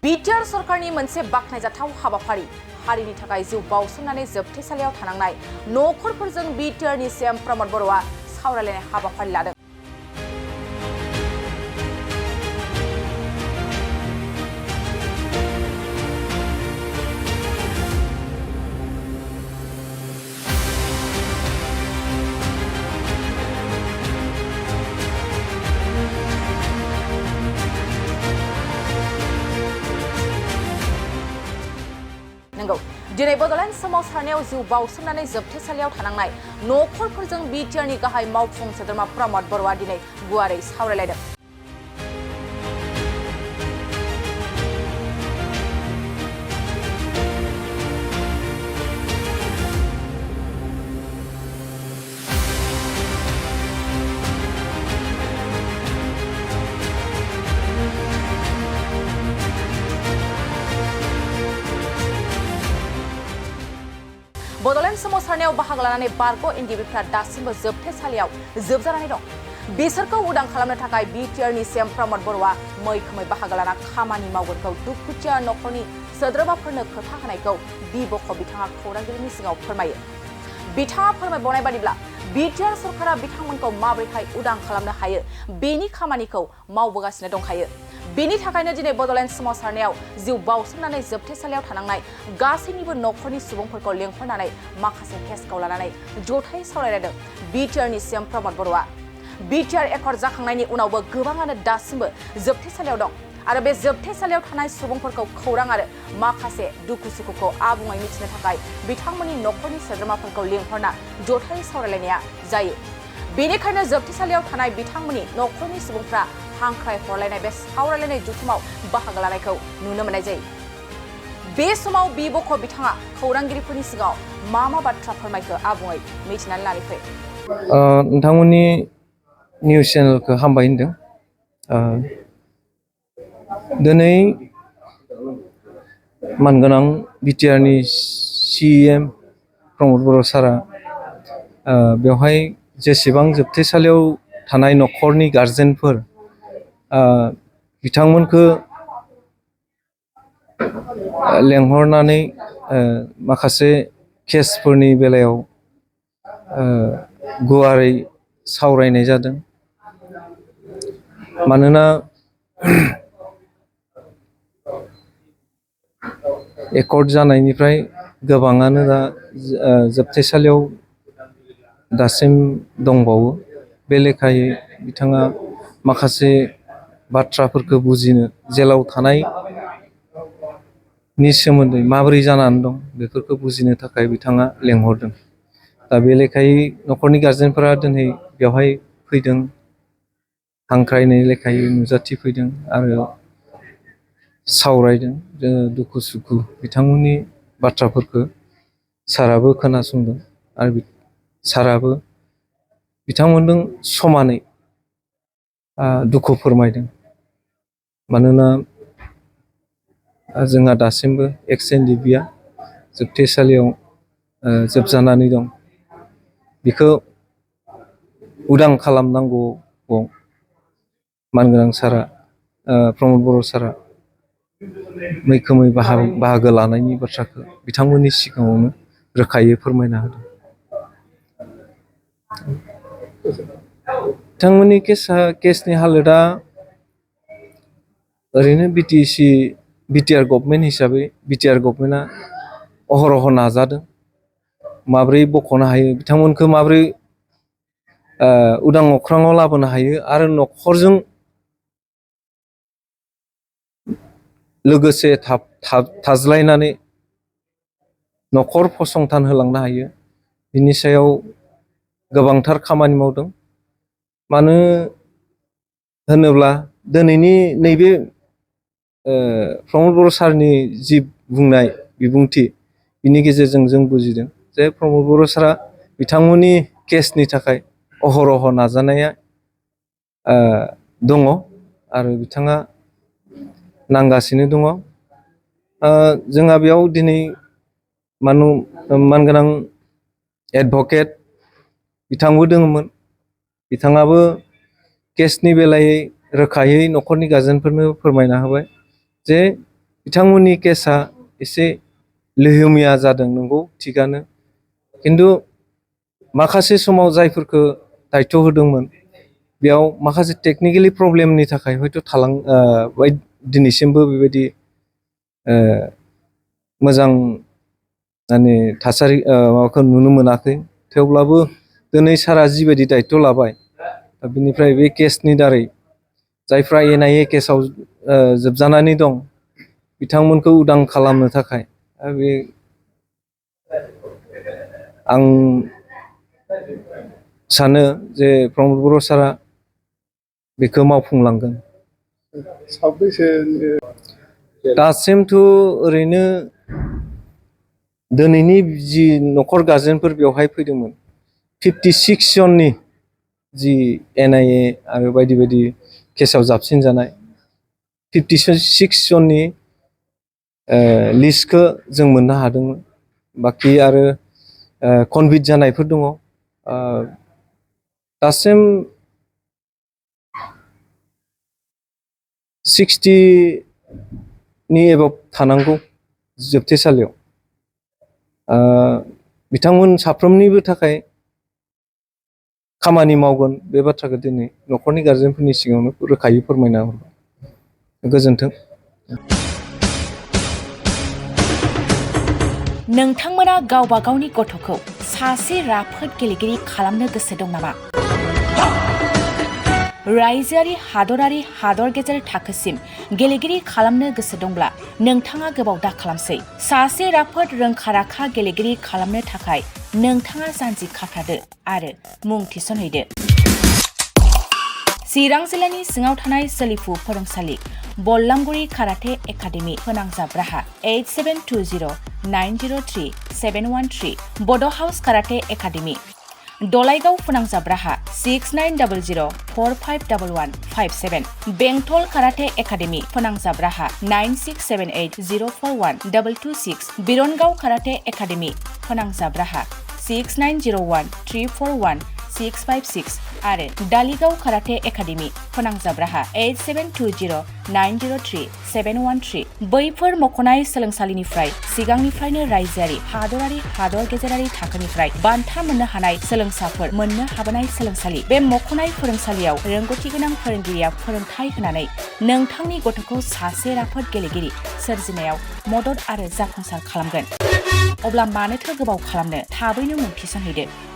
BTR सरकारनि मोनसे बाखनायजाथाव हाबाफारि हारिनि थाखाय जिउ बावसोमनानै जोबथेसालियाव थानांनाय नखरफोरजों बिटिआरनि सीएम प्रमद बर'आ सावरायलायनाय हाबाफारि लादों। दिनै बड'ल सोमावसारनायाव जिउ बावसोमनानै जोबथेसालियाव थानांनाय नखरफोरजों बिटिआरनि गाहाय मावफुं सोद्रोमा प्रमद बर'आ दिनै गुवारै सावरायलायदों। बड'ल सोमावसारनायाव बाहागो लानानै बारग' एनडिबिफ्रा दासिमबो जोबथेसालियाव जोबजानानै दं। बिसोरखौ उदां खालामनो थाखाय बिटिआरनि सीएम प्रमद बर'आ मैखोमै बाहागो लाना खामानि मावगोनखौ दुखुथिया नखरनि सोद्रोमाफोरनो खोथा होनायखौ बिब'ख बिथाङा खौरांगिरिनि सिगाङाव फोरमायो। बिथाङा फोरमायबावनाय बादिब्ला बिटिआर सरकारा बिथांमोनखौ माबोरैहाय उदां खालामनो हायो बेनि खामानिखौ मावबोगासिनो दंखायो। बेनि थाखायनो दिनै बड'ल सोमावसारनायाव जिउ बावसोमनानै जोबथेसालियाव थानांनाय गासैनिबो नखरनि सुबुंफोरखौ लेंहरनानै माखासे केसखौ लानानै जथायै सावरायलायदों बिटिआरनि सीएम प्रमद बर'आ। बिटिआर एकर्ड जाखांनायनि उनावबो गोबाङानो दासिमबो जोबथेसालियाव दं आरो बे जोबथेसालियाव थानाय सुबुंफोरखौ खौरां आरो माखासे दुखु सुखुखौ आबुङै मिथिनो थाखाय बिथांमोननि नखरनि सोद्रोमाफोरखौ लेंहरना जथायै सावरायलायनाया जायो। बेनिखायनो जोबथेसालियाव थानाय बिथांमोननि नखरनि सुबुंफ्रा हांख्राय हरलायनाय बे सावरायलायनाय जथुमाव बाहागो लानायखौ नुनो मोननाय जायो। बे समाव बिब'ख बिथाङा खौरांगिरिफोरनि सिगाङाव मा बाथ्रा फोरमायखो आबुङै मिथिनानै लानो फै। नोंथांमोननि निउस चेनेलखौ हामबाय होनदों। दिनै मानगोनां बिटिआरनि सीएम प्रमद बर' सारा बेवहाय जेसेबां जोबथेसालियाव थानाय नखरनि गारजेनफोर बिथांमोनखौ लेंहरनानै माखासे केसफोरनि बेलायाव गुवारै सावरायनाय जादों। मानोना एकर्ड जानायनिफ्राय गोबाङानो दा जोबथेसालियाव दासिम दंबावो। बे लेखायै बिथाङा माखासे बाथ्राफोरखौ बुजिनो जेलाव थानायनि सोमोन्दै माबोरै जानानै दं बेफोरखौ बुजिनो थाखाय बिथाङा लेंहरदों। दा बे लेखायै नखरनि गारजेनफोरा दिनै बेवहाय फैदों, हांख्रायनाय लेखायै नुजाथिफैदों आरो सावरायदों। जोङो दुखु सुखु बिथांमोननि बाथ्राफोरखौ साराबो खोनासंदों आरो साराबो बिथांमोनजों समानै दुखु फोरमायदों। मानोना जोंहा दासिमबो एक्स एनडिबिआ जोबथेसालियाव जोबजानानै दं। बेखौ उदां खालामनांगौआव मानगोनां सारा प्रमद बर' सारा मैखोमै बाहागो लानायनि बाथ्राखौ बिथांमोननि सिगाङावनो रोखायै फोरमायना होदों। बिथांमोननि केसनि हालोदा ओरैनो बिटिआर गभर्नमेन्ट हिसाबै बिटिआर गभर्नमेन्टआ अहरह नाजादों माब्रै बख'नो हायो, बिथांमोनखौ माब्रै उदां अख्राङाव लाबोनो हायो आरो नखरजों लोगोसे थाज्लायनानै नखर फसंथान होलांनो हायो। बिनि सायाव गोबांथार खामानि मावदों। मानो होनोब्ला दिनैनि नैबे प्रमद बर' सारनि जि बुंनाय बिबुंथि, बिनि गेजेरजों जों बुजिदों जे प्रमद बर' सारा बिथांमोननि केसनि थाखाय अहरह नाजानाया दङ आरो बिथाङा नांगासिनो दङ। जोंहा बेयाव दिनै मानगोनां एडभकेट बिथांबो दङमोन। बिथाङाबो केसनि बेलायै रोखायै नखरनि गारजेनफोरनो फोरमायना होबाय जे बिथांमोननि केसा एसे लोहोमिया जादों नंगौ थिगानो खिन्थु माखासे समाव जायफोरखौ दायथ' होदोंमोन बेयाव माखासे टेक्निकेलि प्रब्लेमनि थाखाय हयथ' दिनैसिमबो बेबायदि मोजां माने थासारि माबाखौ नुनो मोनाखै थेवब्लाबो दिनै सारा जिबायदि दायथ' लाबाय बिनिफ्राय बे केसनि दारै जायफ्रा NIA केसाव जोबजानानै दं बिथांमोनखौ उदां खालामनो थाखाय बे आं सानो जे प्रमद बर' सारा बेखौ मावफुंलांगोन दासिमथ' ओरैनो दिनैनि जि नखर गारजेनफोर बेवहाय फैदोंमोन 56 जननि जि NIA आरो बायदि बायदि केसाव जाबसिन जानाय 56 जननि लिस्टखौ जों मोननो हादोंमोन बाखि आरो कनभिक्ट जानायफोर दङ दासिम 60नि एबाव थानांगौ जोबथेसालियाव बिथांमोन साफ्रोमनिबो थाखाय खामानि मावगोन बे बाथ्राखौ दिनै नखरनि गारजेनफोरनि सिगाङावनो रोखायै फोरमायना हरबाय गोजोन्थों नोंथांमोना गावबा गावनि गथ'खौ सासे राफोद गेलेगिरि खालामनो गोसो दं नामा? रायजोआरि हादरारि हादर गेजेर थाखोसिम गेलेगिरि खालामनो गोसो दंब्ला नोंथाङा गोबाव दा खालामसै सासे राफोद रोंखा-राखा गेलेगिरि खालामनो थाखाय नोंथाङा जानजि खाफ्रादो आरो मुं थिसनहैदो चिरां जिल्लानि सिङाव थानाय सोलिफु फोरोंसालि बल्लामगुरि काराटे एकाडेमि फोनांजाब राहा 8720903713 बड' हाउस काराटे एकाडेमि दलाइगाव फोनांजाब राहा 6900451157 बेंटल काराटे एकाडेमि फोनांजाब राहा 9678041226 बिरनगाव काराटे एकाडेमि फोनांजाब राहा 6901341656 आरो दालिगाव काराटे एकाडेमि फोनांजाब राहा 8720903713 बैफोर मख'नाय सोलोंसालिनिफ्राय सिगांनिफ्रायनो रायजोआरि हादरारि हादर गेजेरारि थाखोनिफ्राय बान्था मोननो हानाय सोलोंसाफोर मोननो हाबोनाय सोलोंसालि बे मख'नाय फोरोंसालियाव रोंगौथि गोनां फोरोंगिरिया फोरोंथाय होनानै नोंथांनि गथ'खौ सासे राफोद गेलेगिरि सोरजिनायाव मदद आरो जाफुंसार खालामगोन अब्ला मानोथो गोबाव खालामनो थाबैनो मुं थिसनहैदो